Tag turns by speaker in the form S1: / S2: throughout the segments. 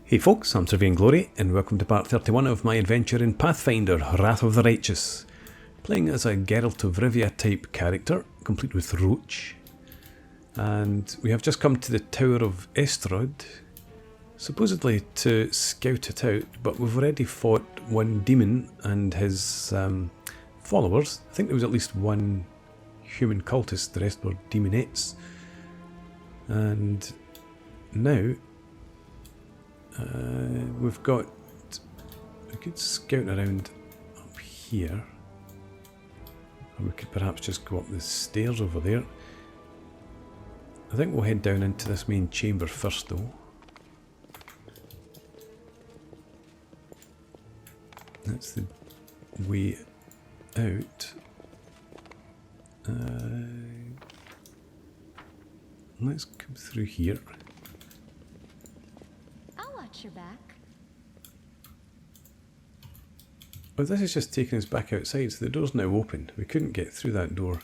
S1: Hey folks, I'm Surveying Glory, and welcome to part 31 of my adventure in Pathfinder, Wrath of the Righteous. Playing as a Geralt of Rivia type character, complete with Roach. And we have just come to the Tower of Estrod, supposedly to scout it out, but we've already fought one demon and his followers. I think there was at least one human cultist, the rest were demonettes. And now we've got a good scout around up here. Or we could perhaps just go up the stairs over there. I think we'll head down into this main chamber first though. That's the way out. Let's come through here.
S2: I'll watch your back.
S1: Oh, this is just taking us back outside, so the door's now open. We couldn't get through that door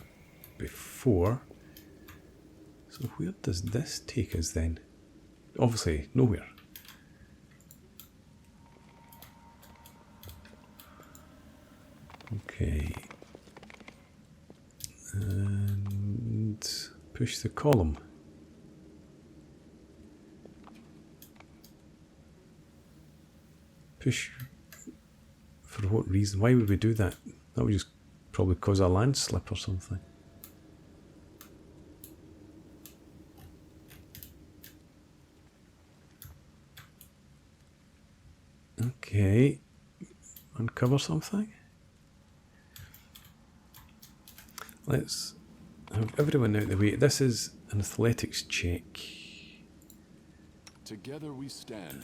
S1: before. So where does this take us then? Obviously, nowhere. Okay. And push the column. Push for what reason? Why would we do that? That would just probably cause a landslip or something. Okay. Uncover something. Let's have everyone out the way. This is an athletics check.
S3: Together we stand.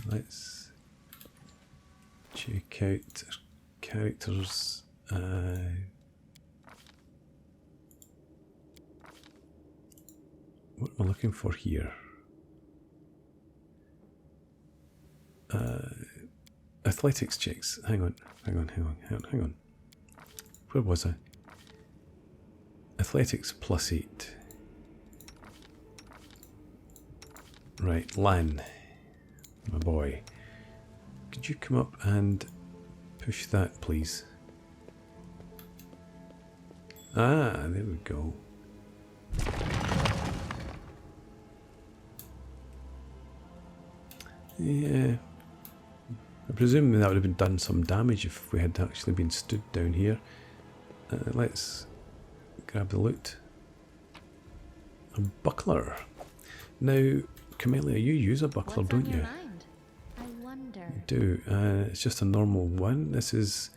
S1: Let's check out characters. What am I looking for here? Athletics checks. Hang on. Where was I? Athletics +8. Right, Lan, my boy. Could you come up and push that, please? Ah, there we go. Yeah. I presume that would have been done some damage if we had actually been stood down here. Let's grab the loot. A buckler. Now, Camellia, you use a buckler, don't you?
S2: I wonder.
S1: You do. It's just a normal one. This is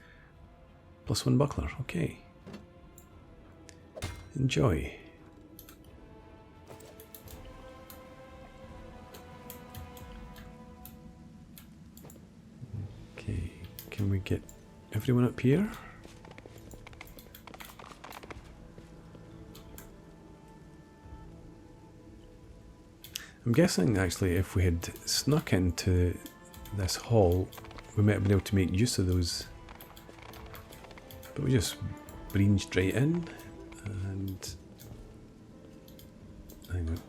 S1: +1 buckler. Okay. Enjoy. Okay. Can we get everyone up here? I'm guessing actually if we had snuck into this hall we might have been able to make use of those, but we just breezed right in and hang on,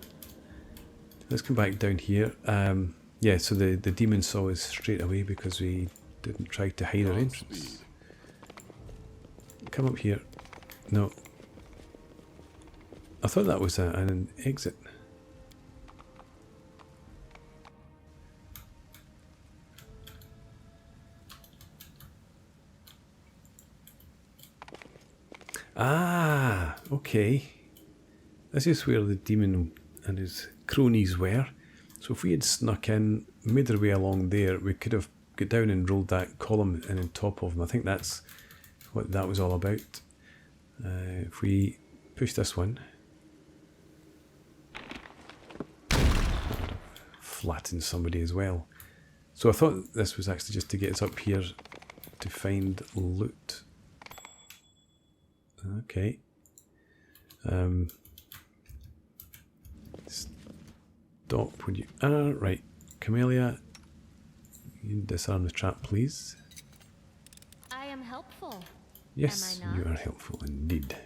S1: let's come back down here. Yeah, so the demon saw us straight away because we didn't try to hide our entrance. Come up here. No, I thought that was an exit. Ah, okay. This is where the demon and his cronies were. So if we had snuck in, made our way along there, we could have got down and rolled that column in on top of them. I think that's what that was all about. If we push this one, flatten somebody as well. So I thought this was actually just to get us up here to find loot. Okay. Stop when you are. Right. Camellia, you disarm the trap, please.
S2: I am helpful.
S1: Yes,
S2: Am I not?
S1: you are helpful indeed.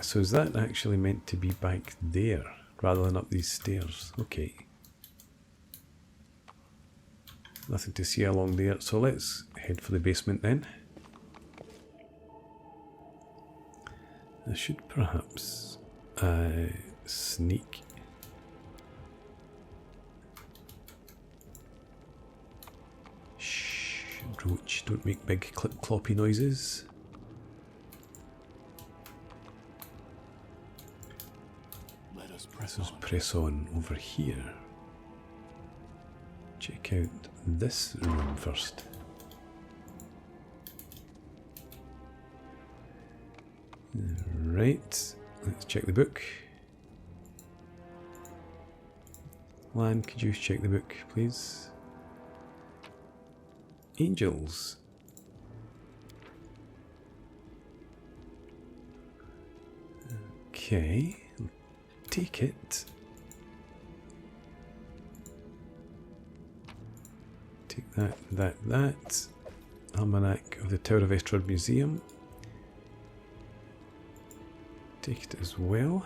S1: So is that actually meant to be back there? rather than up these stairs. Okay. Nothing to see along there, so let's head for the basement then. I should perhaps sneak. Shh, roach, don't make big clip-cloppy noises. Let's press on over here. Check out this room first. Right, let's check the book. Lan, could you check the book, please? Angels. Okay, take it. Take that. Almanac of the Tower of Estrod Museum. Take it as well.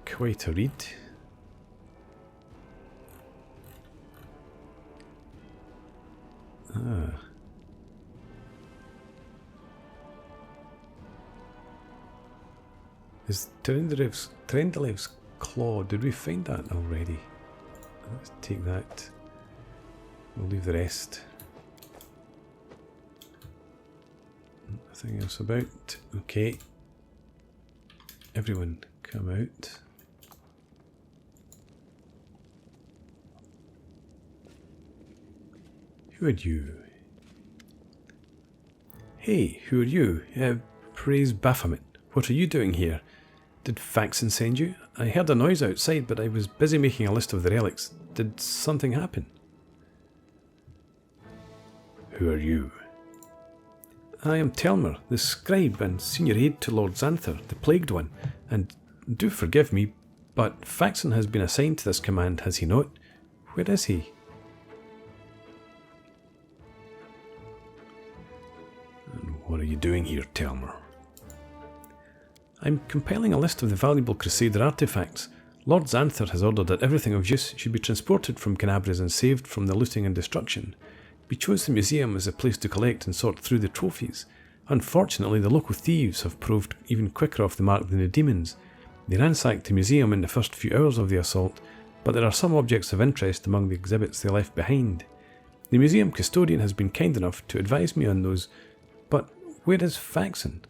S1: Quite a read. Ah. Is Trendelev's claw, did we find that already? Let's take that. We'll leave the rest. Nothing else about. Okay. Everyone come out. Who are you? Hey, who are you? Praise Baphomet. What are you doing here? Did Faxon send you? I heard a noise outside, but I was busy making a list of the relics. Did something happen? Who are you? I am Telmer, the scribe and senior aide to Lord Xanther, the Plagued One, and do forgive me, but Faxon has been assigned to this command, has he not? Where is he? And what are you doing here, Telmer? I'm compiling a list of the valuable Crusader artifacts. Lord Xanther has ordered that everything of use should be transported from Canabras and saved from the looting and destruction. We chose the museum as a place to collect and sort through the trophies. Unfortunately, the local thieves have proved even quicker off the mark than the demons. They ransacked the museum in the first few hours of the assault, but there are some objects of interest among the exhibits they left behind. The museum custodian has been kind enough to advise me on those, but where is Faxon?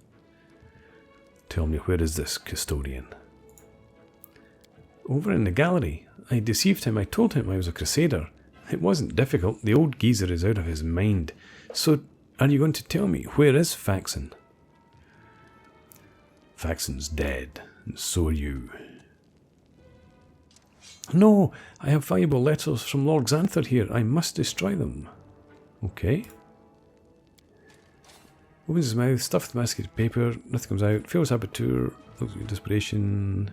S1: Tell me, where is this custodian? Over in the gallery. I deceived him. I told him I was a crusader. It wasn't difficult. The old geezer is out of his mind. So, are you going to tell me, where is Faxon? Faxon's dead, and so are you. No, I have valuable letters from Lord Xanther here. I must destroy them. Okay. Opens his mouth, stuffed masticated paper, nothing comes out, fails saboteur, looks like desperation.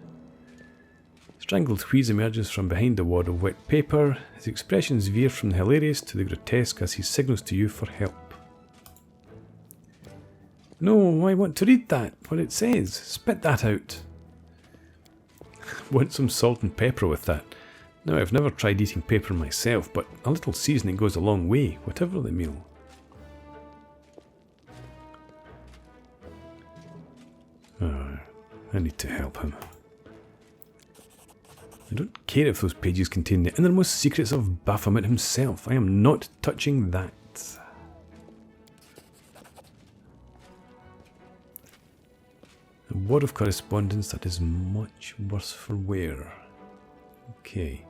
S1: Strangled wheeze emerges from behind the wad of wet paper. His expressions veer from the hilarious to the grotesque as he signals to you for help. No, I want to read that, what it says. Spit that out. Want some salt and pepper with that. Now, I've never tried eating paper myself, but a little seasoning goes a long way, whatever the meal. I need to help him. I don't care if those pages contain the innermost secrets of Baphomet himself. I am not touching that. A word of correspondence that is much worse for wear. Okay.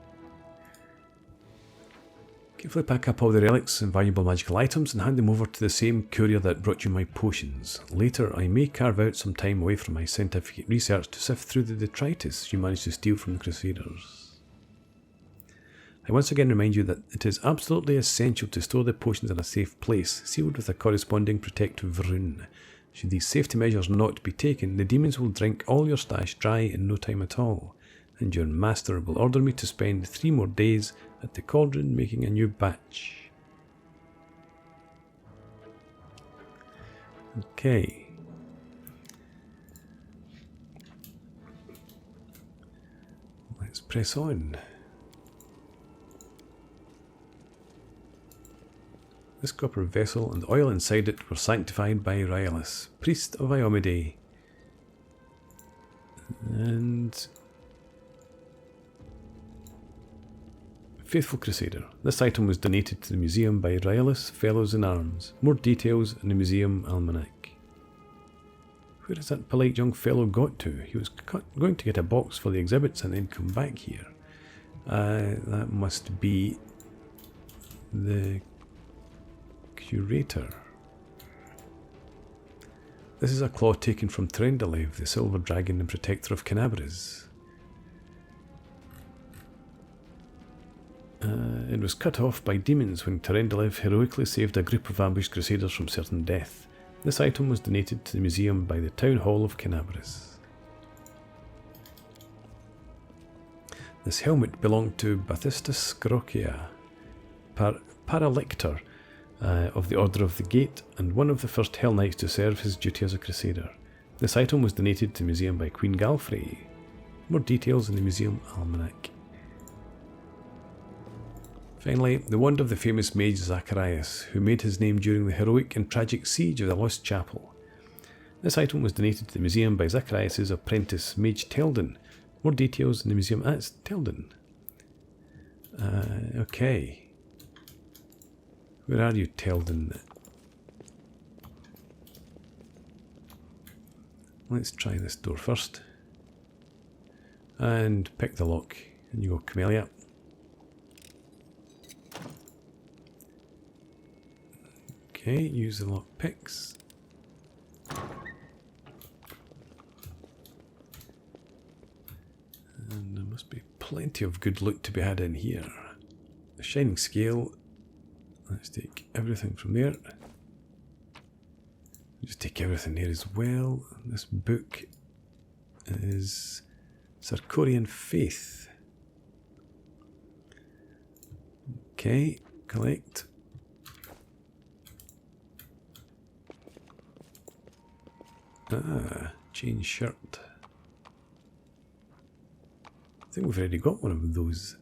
S1: Carefully pack up all the relics and valuable magical items and hand them over to the same courier that brought you my potions. Later, I may carve out some time away from my scientific research to sift through the detritus you managed to steal from the Crusaders. I once again remind you that it is absolutely essential to store the potions in a safe place, sealed with a corresponding protective rune. Should these safety measures not be taken, the demons will drink all your stash dry in no time at all, and your master will order me to spend 3 more days at the cauldron making a new batch. Okay. press on. This copper vessel and the oil inside it were sanctified by Rylus, priest of Iomide. And Faithful Crusader. This item was donated to the museum by Rylus Fellows in Arms. More details in the museum almanac. Where has that polite young fellow got to? He was going to get a box for the exhibits and then come back here. That must be the curator. This is a claw taken from Trendalev, the silver dragon and protector of Canabras. It was cut off by demons when Trendalev heroically saved a group of ambushed crusaders from certain death. This item was donated to the museum by the Town Hall of Canabras. This helmet belonged to Bathistus Scrocia, Paralector of the Order of the Gate, and one of the first Hell Knights to serve his duty as a crusader. This item was donated to the museum by Queen Galfrey. More details in the museum almanac. Finally, the wand of the famous mage Zacharias, who made his name during the heroic and tragic siege of the Lost Chapel. This item was donated to the museum by Zacharias' apprentice, Mage Teldon. More details in the museum. It's Teldon. Okay. Where are you, Teldon? Let's try this door first. And pick the lock. And you go, Camellia. Okay, use the lock picks. And there must be plenty of good loot to be had in here. The shining scale. Let's take everything from there. Just take everything there as well. This book is Sarkorian Faith. Okay, collect. Change shirt. I think we've already got one of those.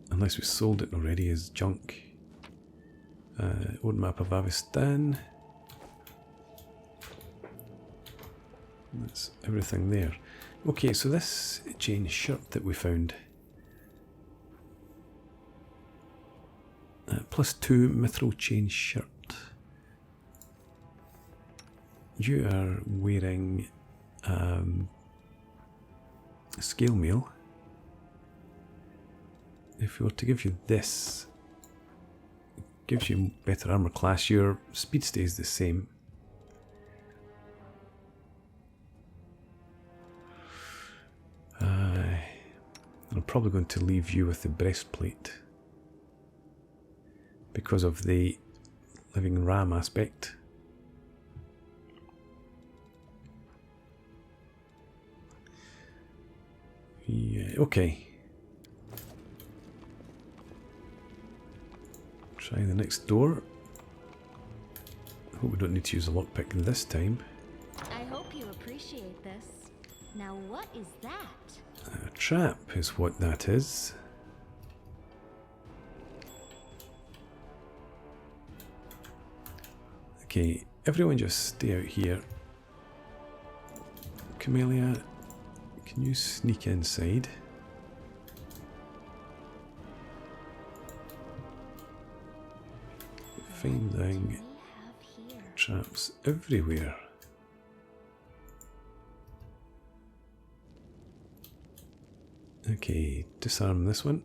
S1: Unless we sold it already as junk. Old map of Avistan. That's everything there. Okay, so this change shirt that we found. +2 mithril chain shirt. You are wearing scale mail. If we were to give you this, it gives you better armor class. Your speed stays the same. I'm probably going to leave you with the breastplate because of the living RAM aspect. Yeah, okay. Try the next door. Hope we don't need to use a lockpick this time.
S2: I hope you appreciate this. Now what is that?
S1: A trap is what that is. Okay, everyone just stay out here. Camellia, can you sneak inside? Finding traps everywhere. Okay, disarm this one.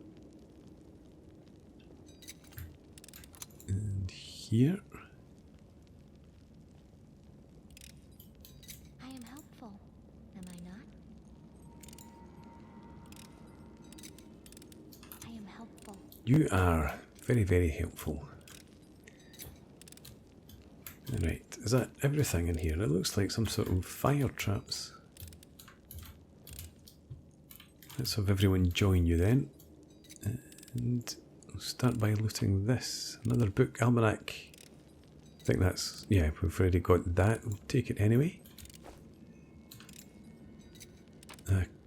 S1: And here.
S2: I am helpful, am I not? I am helpful.
S1: You are very, very helpful. Right, is that everything in here? It looks like some sort of fire traps. Let's have everyone join you then. And we'll start by looting this. Another book, almanac. I think that's, yeah, we've already got that. We'll take it anyway.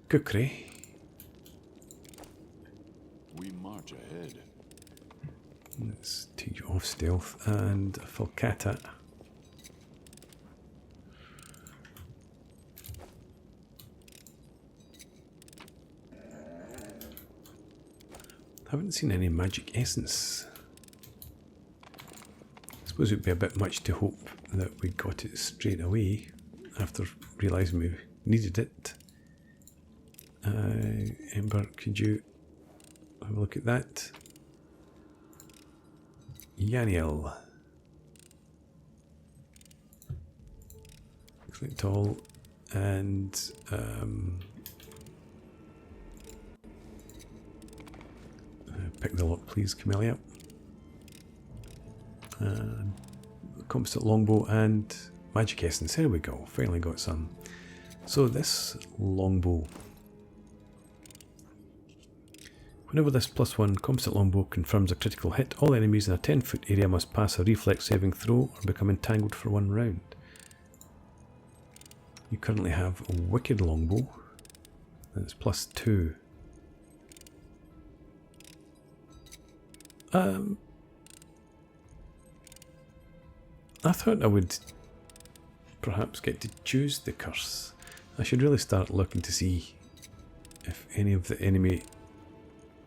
S1: Kukri.
S3: much ahead.
S1: Let's take you off stealth and Falcata. Haven't seen any magic essence. I suppose it would be a bit much to hope that we got it straight away after realising we needed it. Ember, could you have a look at that? Yaniel. Select all and pick the lock, please, Camellia. Composite longbow and magic essence. There we go. Finally got some. So this longbow. Whenever this +1 composite longbow confirms a critical hit, all enemies in a 10-foot area must pass a reflex saving throw or become entangled for 1 round. You currently have a wicked longbow. That's +2. I thought I would perhaps get to choose the curse. I should really start looking to see if any of the enemy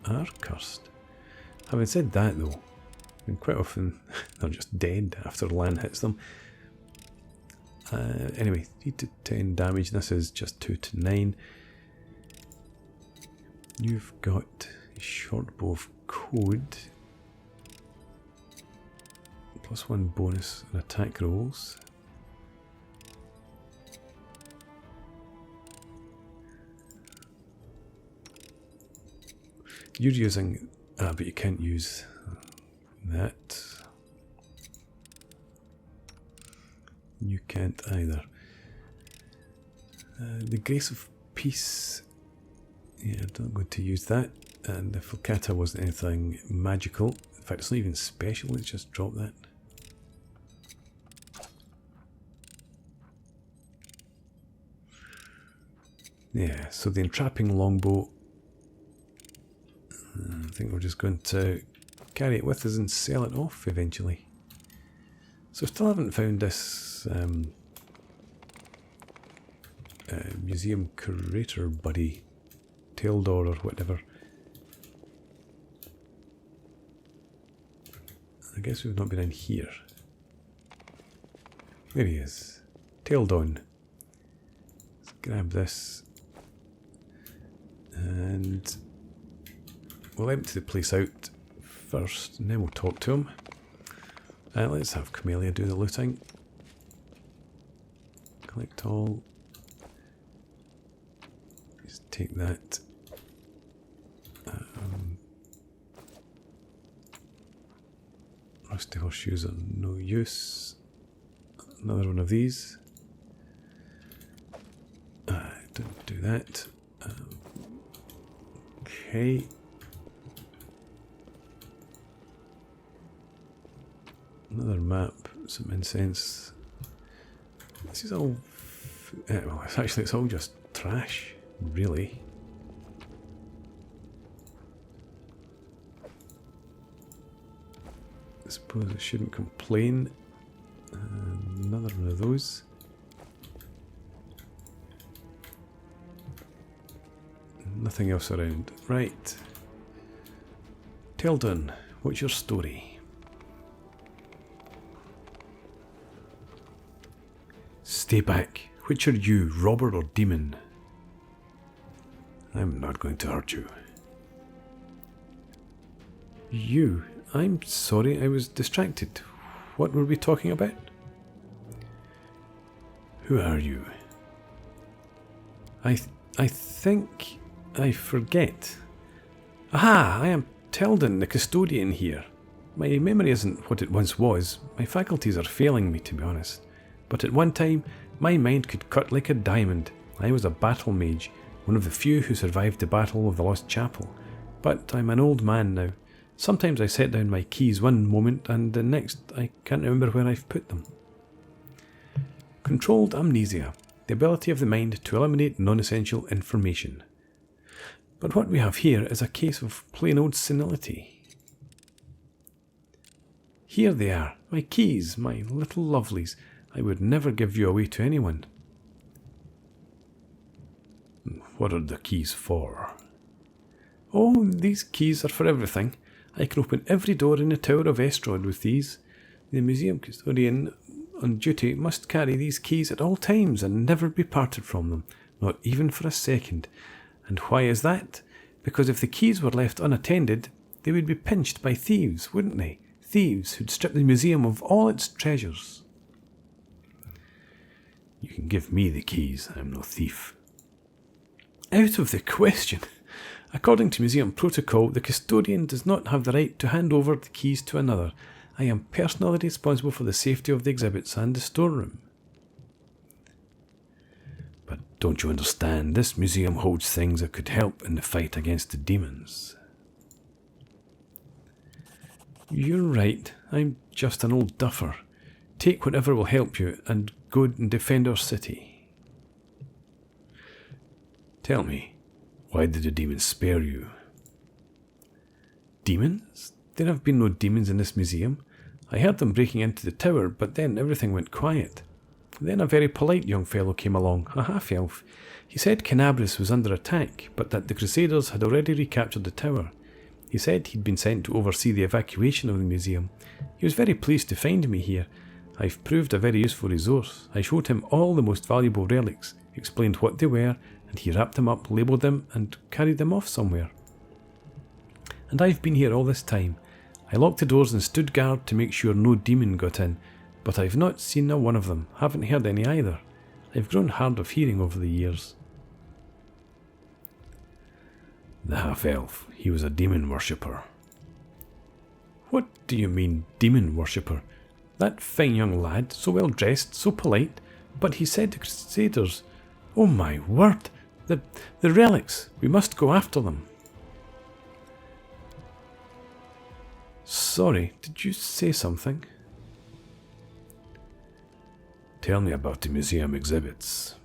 S1: are cursed. Having said that though, I mean, quite often they're just dead after land hits them. Anyway, 3 to 10 damage. This is just 2 to 9. You've got a short bow of code. +1 bonus on attack rolls. You're using, but you can't use that. You can't either. The Grace of Peace. Yeah, I'm not going to use that. And the Falcata wasn't anything magical. In fact, it's not even special. Let's just drop that. Yeah, so the entrapping longbow. I think we're just going to carry it with us and sell it off eventually. So still haven't found this museum curator buddy, Taildor or whatever. I guess we've not been in here. There he is. Taildon. Let's grab this. And we'll empty the place out first, and then we'll talk to him. Let's have Camellia do the looting. Collect all. Just take that. Rusty horseshoes are no use. Another one of these. Don't do that. Okay. Another map, some incense. This is all... well, it's all just trash, really. I suppose I shouldn't complain. Another one of those. Nothing else around. Right. Taildon, what's your story? Stay back. Which are you, robber or demon? I'm not going to hurt you. You? I'm sorry, I was distracted. What were we talking about? Who are you? I think I forget. Aha! I am Taildon, the custodian here. My memory isn't what it once was. My faculties are failing me, to be honest. But at one time, my mind could cut like a diamond. I was a battle mage, one of the few who survived the Battle of the Lost Chapel. But I'm an old man now. Sometimes I set down my keys one moment and the next I can't remember where I've put them. Controlled amnesia. The ability of the mind to eliminate non-essential information. But what we have here is a case of plain old senility. Here they are, my keys, my little lovelies. I would never give you away to anyone. What are the keys for? Oh, these keys are for everything. I can open every door in the Tower of Estrod with these. The museum custodian on duty must carry these keys at all times and never be parted from them, not even for a second. And why is that? Because if the keys were left unattended, they would be pinched by thieves, wouldn't they? Thieves who'd strip the museum of all its treasures. You can give me the keys, I'm no thief. Out of the question. According to museum protocol, the custodian does not have the right to hand over the keys to another. I am personally responsible for the safety of the exhibits and the storeroom. But don't you understand, this museum holds things that could help in the fight against the demons. You're right, I'm just an old duffer. Take whatever will help you and go and defend our city. Tell me, why did the demons spare you? Demons? There have been no demons in this museum. I heard them breaking into the tower, but then everything went quiet. Then a very polite young fellow came along, a half-elf. He said Canabris was under attack, but that the Crusaders had already recaptured the tower. He said he'd been sent to oversee the evacuation of the museum. He was very pleased to find me here. I've proved a very useful resource. I showed him all the most valuable relics, explained what they were, and he wrapped them up, labelled them, and carried them off somewhere. And I've been here all this time. I locked the doors and stood guard to make sure no demon got in, but I've not seen a one of them, haven't heard any either. I've grown hard of hearing over the years. The half-elf, he was a demon worshipper. What do you mean, demon worshipper? That fine young lad, so well dressed, so polite, but he said the Crusaders... Oh my word! The relics! We must go after them. Sorry, did you say something? Tell me about the museum exhibits.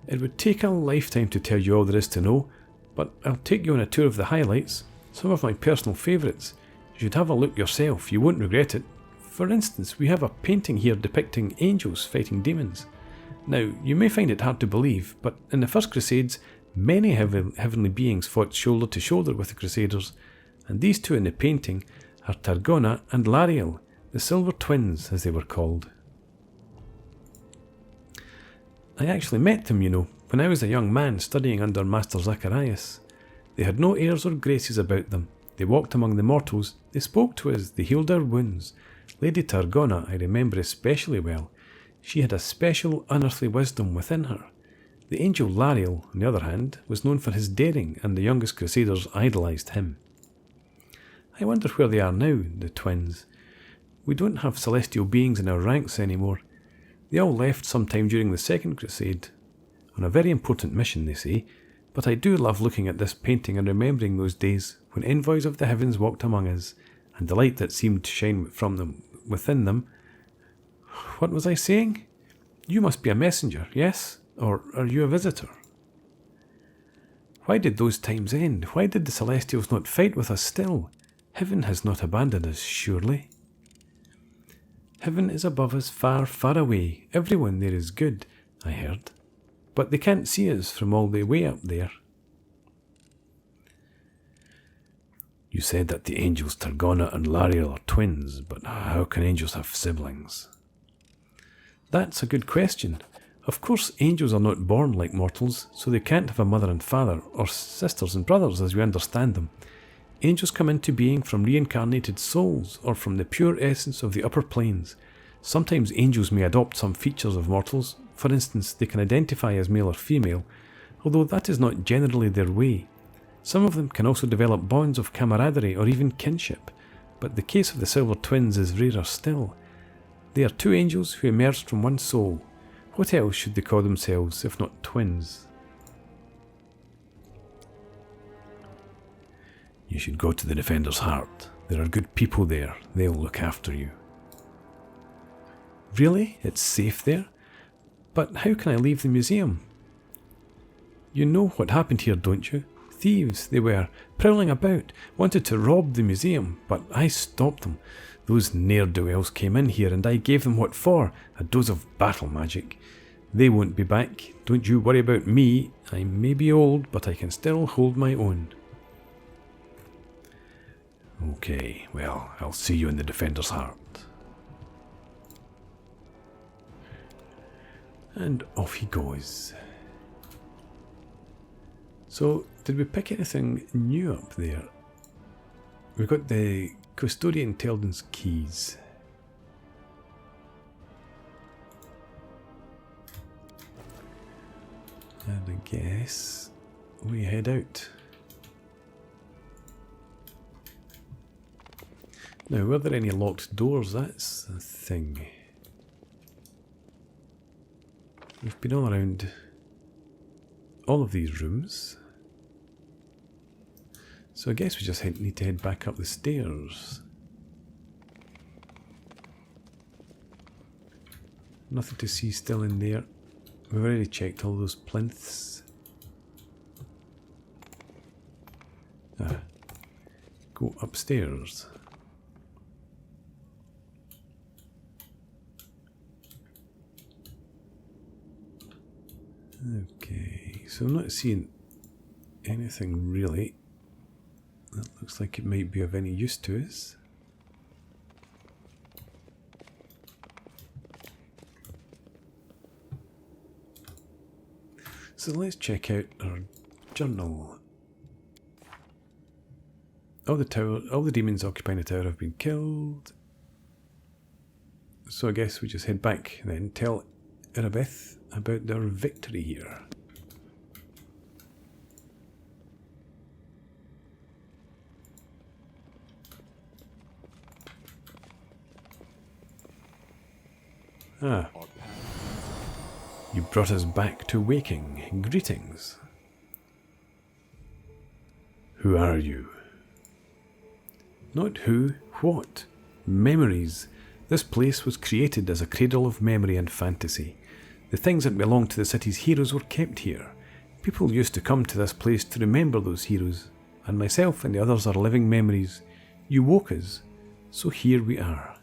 S1: It would take a lifetime to tell you all there is to know, but I'll take you on a tour of the highlights, some of my personal favourites. You should have a look yourself, you won't regret it. For instance, we have a painting here depicting angels fighting demons. Now, you may find it hard to believe, but in the First Crusades, many heavenly beings fought shoulder to shoulder with the Crusaders, and these two in the painting are Targona and Lariel, the Silver Twins, as they were called. I actually met them, you know, when I was a young man studying under Master Zacharias. They had no airs or graces about them. They walked among the mortals, they spoke to us, they healed our wounds. Lady Targona I remember especially well. She had a special unearthly wisdom within her. The angel Lariel, on the other hand, was known for his daring, and the youngest Crusaders idolised him. I wonder where they are now, the twins. We don't have celestial beings in our ranks anymore. They all left sometime during the Second Crusade. On a very important mission, they say, but I do love looking at this painting and remembering those days when envoys of the heavens walked among us, and the light that seemed to shine from them within them. What was I saying? You must be a messenger, yes? Or are you a visitor? Why did those times end? Why did the Celestials not fight with us still? Heaven has not abandoned us, surely. Heaven is above us, far, far away. Everyone there is good, I heard. But they can't see us from all the way up there. You said that the angels Targona and Lariel are twins, but how can angels have siblings? That's a good question. Of course, angels are not born like mortals, so they can't have a mother and father, or sisters and brothers as we understand them. Angels come into being from reincarnated souls, or from the pure essence of the upper planes. Sometimes angels may adopt some features of mortals. For instance, they can identify as male or female, although that is not generally their way. Some of them can also develop bonds of camaraderie or even kinship, but the case of the Silver Twins is rarer still. They are two angels who emerged from one soul. What else should they call themselves if not twins? You should go to the Defender's Heart. There are good people there. They'll look after you. Really? It's safe there? But how can I leave the museum? You know what happened here, don't you? Thieves, they were, prowling about, wanted to rob the museum, but I stopped them. Those ne'er-do-wells came in here and I gave them what for, a dose of battle magic. They won't be back. Don't you worry about me. I may be old, but I can still hold my own. Okay, well, I'll see you in the Defender's Heart. And off he goes. So, did we pick anything new up there? We've got the Custodian Intelligence keys. And I guess we head out. Now, were there any locked doors? That's the thing. We've been all around all of these rooms. So I guess we just need to head back up the stairs. Nothing to see still in there. We've already checked all those plinths. Go upstairs. Okay, so I'm not seeing anything really that looks like it might be of any use to us. So let's check out our journal. All the demons occupying the tower have been killed. So I guess we just head back then, tell Erebeth about their victory here. Ah. You brought us back to waking. Greetings. Who are you? Not who, what? Memories. This place was created as a cradle of memory and fantasy. The things that belonged to the city's heroes were kept here. People used to come to this place to remember those heroes, and myself and the others are living memories. You woke us, so here we are.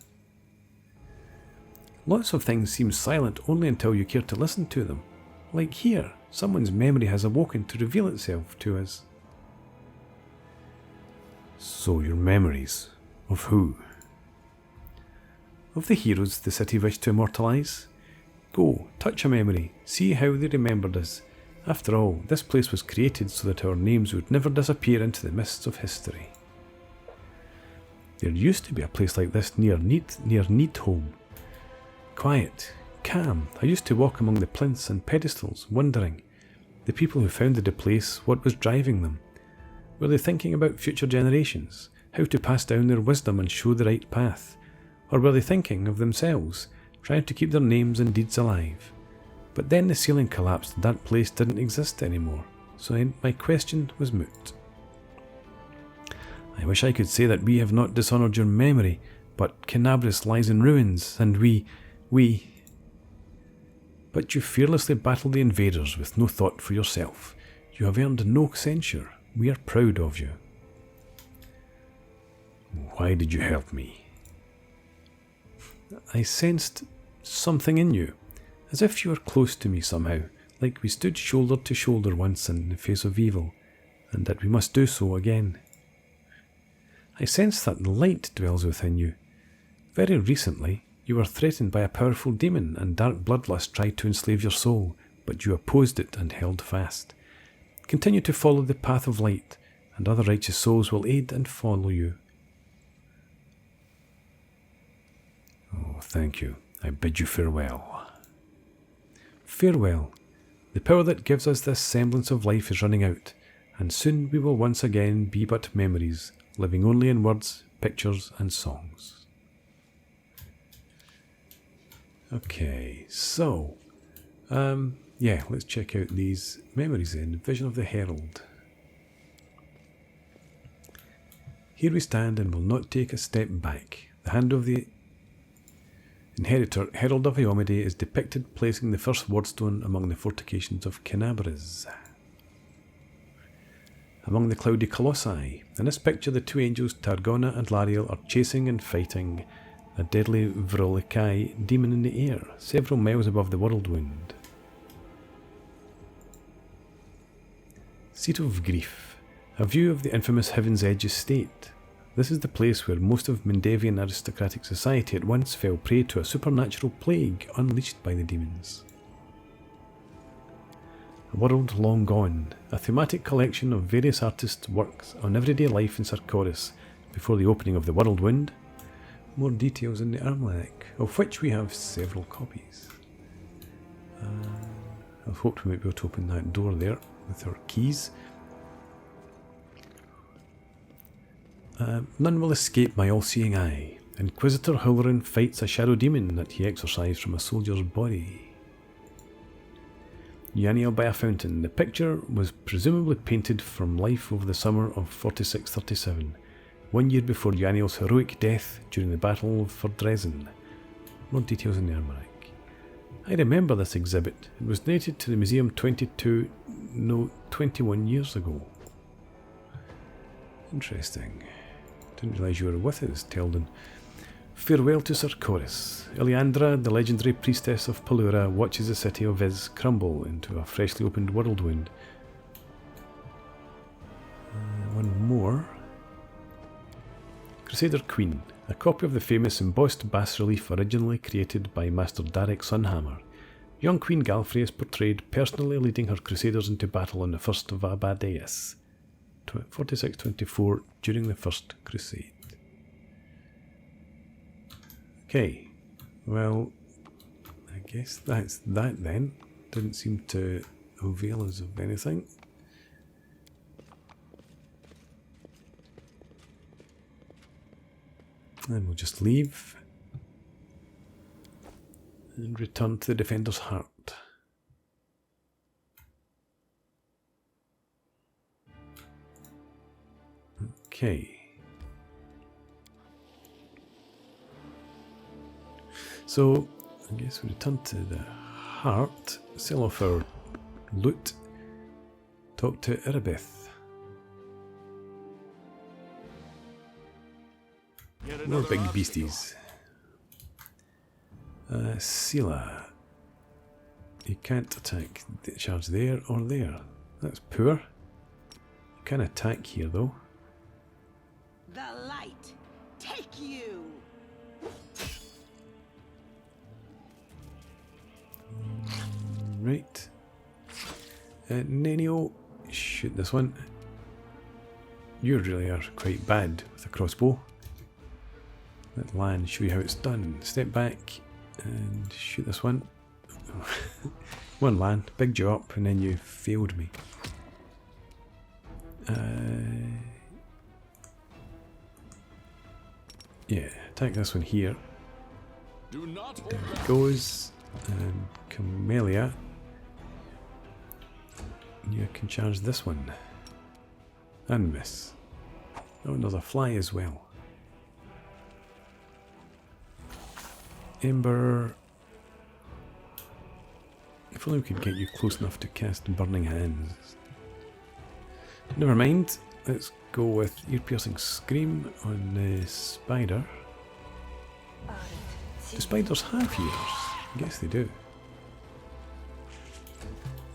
S1: Lots of things seem silent only until you care to listen to them. Like here, someone's memory has awoken to reveal itself to us. So your memories of who? Of the heroes the city wished to immortalise? Go, touch a memory, see how they remembered us. After all, this place was created so that our names would never disappear into the mists of history. There used to be a place like this near Needholm. Quiet, calm. I used to walk among the plinths and pedestals, wondering, the people who founded the place, what was driving them? Were they thinking about future generations, how to pass down their wisdom and show the right path? Or were they thinking of themselves, trying to keep their names and deeds alive? But then the ceiling collapsed and that place didn't exist anymore, so my question was moot. I wish I could say that we have not dishonoured your memory, but Kenabris lies in ruins, and we... But you fearlessly battled the invaders with no thought for yourself. You have earned no censure. We are proud of you. Why did you help me? I sensed something in you, as if you were close to me somehow, like we stood shoulder to shoulder once in the face of evil, and that we must do so again. I sense that light dwells within you. Very recently, you were threatened by a powerful demon, and dark bloodlust tried to enslave your soul, but you opposed it and held fast. Continue to follow the path of light, and other righteous souls will aid and follow you. Oh, thank you. I bid you farewell. Farewell. The power that gives us this semblance of life is running out, and soon we will once again be but memories, living only in words, pictures, and songs. Okay, so, let's check out these memories then. Vision of the Herald. Here we stand and will not take a step back. The hand of the inheritor, Herald of Iomide, is depicted placing the first wardstone among the fortifications of Kenabris. among the cloudy colossi. In this picture, the two angels, Targona and Lariel, are chasing and fighting a deadly Vrolikai demon in the air, several miles above the whirlwind. Seat of Grief. A view of the infamous Heaven's Edge estate. This is the place where most of Mendevian aristocratic society at once fell prey to a supernatural plague unleashed by the demons. A World Long Gone. A thematic collection of various artists' works on everyday life in Sarkoris before the opening of the Whirlwind. More details in the almanac, of which we have several copies. I hoped we might be able to open that door there with our keys. None will escape my all-seeing eye. Inquisitor Hullerin fights a shadow demon that he exorcised from a soldier's body. Yaniel by a fountain. The picture was presumably painted from life over the summer of 4637. 1 year before Yaniel's heroic death during the Battle for Dresden. More details in the almanac. I remember this exhibit. It was donated to the museum 21 years ago. Interesting. Didn't realise you were with us, Teldon. Farewell to Sarkoris. Iliandra, the legendary priestess of Pelura, watches the city of Viz crumble into a freshly opened whirlwind. One more. Crusader Queen, a copy of the famous embossed bas-relief originally created by Master Darek Sunhammer. Young Queen Galfrey is portrayed personally leading her crusaders into battle on the First of Abadeus, 4624, during the First Crusade. Okay, well, I guess that's that then. Didn't seem to avail us of anything. And we'll just leave and return to the Defender's Heart. Okay. So, I guess we return to the heart, sell off our loot, talk to Erebeth. More big beasties. Sela. You can't attack the charge there or there. That's poor. You can attack here though.
S3: The light, take you.
S1: Right. Nenio, shoot this one. You really are quite bad with a crossbow. Let land show you how it's done. Step back and shoot this one. One land, big job, and then you failed me. Yeah, attack this one here. There it goes. And Camellia, you can charge this one. And miss. Oh, and there's a fly as well. Ember. If only we could get you close enough to cast Burning Hands. Never mind. Let's go with Ear-Piercing Scream on the spider. Do spiders have ears? I guess they do.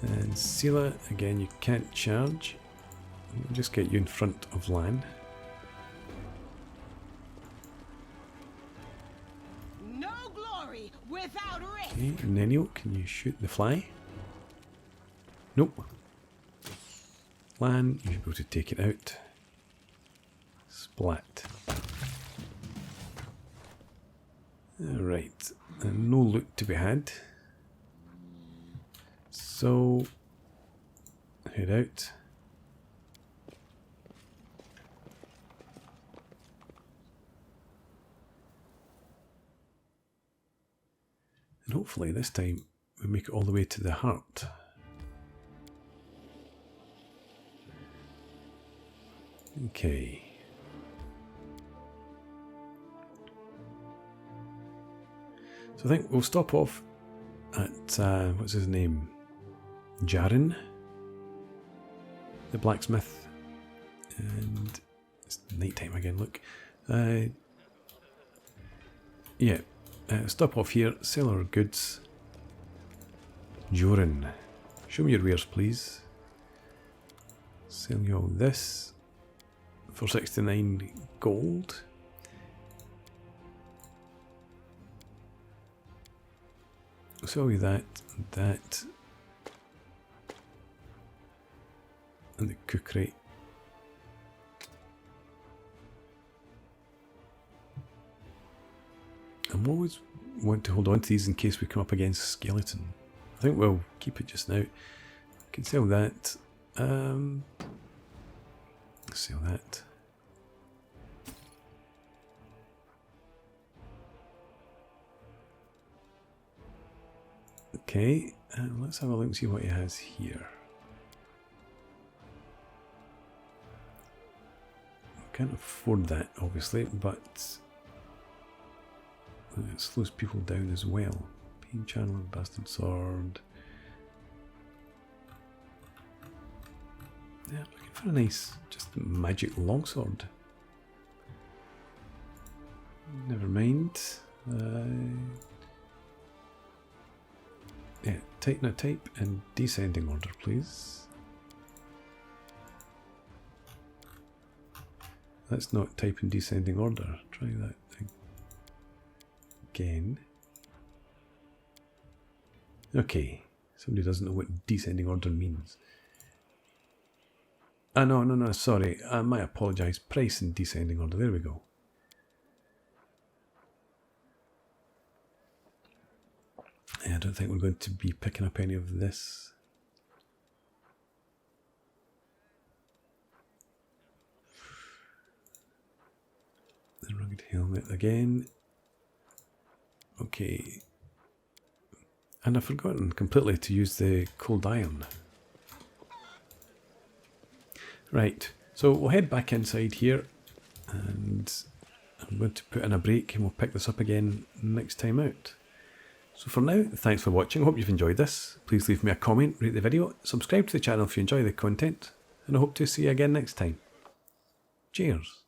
S1: And Sela, again, you can't charge. We'll just get you in front of Lan.
S3: No glory without risk.
S1: Okay, Nenio, can you shoot the fly? Nope. Lan, you should be able to take it out. Splat. Right, and no loot to be had. So, head out. And hopefully this time we make it all the way to the heart. Okay. So I think we'll stop off at, what's his name? Jaren, the blacksmith, And it's night time again, look. Yeah, stop off here, sell our goods. Joran, show me your wares, please. Sell you all this for 69 gold. Sell you that, that, and the cookery. I'm always want to hold on to these in case we come up against skeleton. I think we'll keep it just now. Can sell that. Sell that. Okay, let's have a look and see what he has here. Can't afford that, obviously, but it slows people down as well. Pain channel and bastard sword. Yeah, looking for a nice, just magic longsword. Never mind. Yeah, tighten a type in descending order, please. Let's not type in descending order. Try that again. Okay, somebody doesn't know what descending order means. Ah, no, sorry. I might apologise. Price in descending order. There we go. I don't think we're going to be picking up any of this. The rugged helmet again. Okay. And I've forgotten completely to use the cold iron. Right, so we'll head back inside here and I'm going to put in a break and we'll pick this up again next time out. So for now, thanks for watching. I hope you've enjoyed this. Please leave me a comment, rate the video, subscribe to the channel if you enjoy the content, and I hope to see you again next time. Cheers.